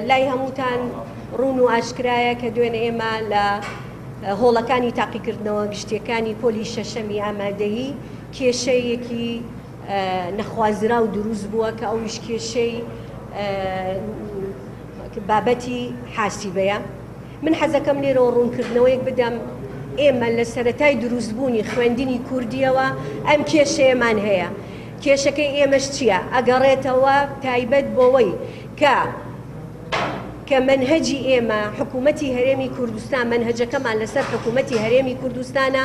لای هەمووتان ڕوون و ئاشکرایە کە دوێنێ ئێمە لە هۆڵەکانی تاقیکردنەوە گشتیەکانی پۆلی شەشەمی ئامادەیی کێشەیەکی نەخوازرا و دروست بووە کە ئەویش کێشەی بابەتی حاسیبەیە. من حەزەکەم لێرەوە ڕوونکردنەوەیەک بدەم. ئێمە لە سەرەتای دروستبوونی خوێندنی کوردیەوە ئەم کێشەیەمان هەیە. کێشەکەی ئێمەش چییە؟ ئەگەڕێتەوە تایبەت بۆەوەی کە منهەجی ئێمە حکوومەتی هەرێمی کوردستان منهەجەکەمان لەسەر حکوومەتی هەرێمی کوردستانە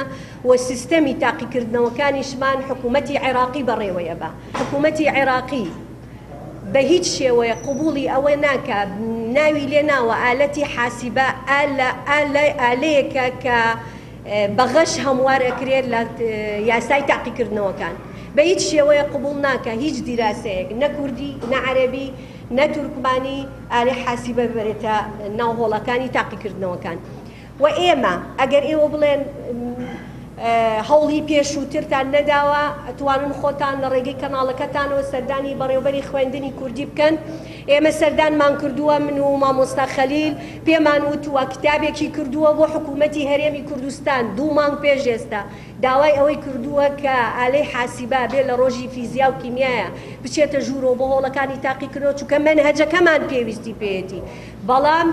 و سیستەمی تاقیکردنەوەکانیشمان حکوومەتی عێراقی بەڕێوەیە بە حکوومەتی عێراقی بە هیچ شێوەیە قبوڵی ئەوە ناکە ناوی لێ ناوە ئالەتی حاسیبە ئالەیەکە کە بەغەش هەموار ئەکرێت لە یاسای تاقیکردنەوەکان بە هیچ شێوەیە قبوڵ ناکە هیچ دیراسەیەک نە کوردی نە عەرەبی نە تورکمانی ئالەی حاسیبە ببرێتە ناو هۆڵەکانی تاقیکردنەوەکان. و ئێمە ئەگەر ئێوە بڵێن هەوڵی پێشووترتان نەداوە ئەتوانن خۆتان لە ڕێگەی کەناڵەکەتانەوە سەردانی بەڕێوەبەری خوێندنی کوردی بکەن. ئێمە سەردانمان کردووە من و مامۆستا خەلیل پێمان وتووە کتابێکی کردووە بۆ حکوومەتی هەرێمی کوردستان 2 مانگ پێش ئێستا داوای ئەوەی کردووە کە ئالەی حاسیبە بێ لە ڕۆژی فیزیا و کیمیایە بچێتە ژوورەوە بۆ هۆڵەکانی تاقیکردنەوە چونکە منهەجەکەمان پێویستی پێیەتی. بەڵام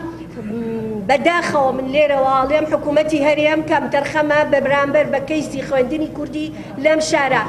بەداخەوە من لێرەوە ئاڵێم حکوومەتی هەرێم کەم تەرخەمە بە بەرامبەر بە کەیسی خوێندنی کوردی لەم شارە.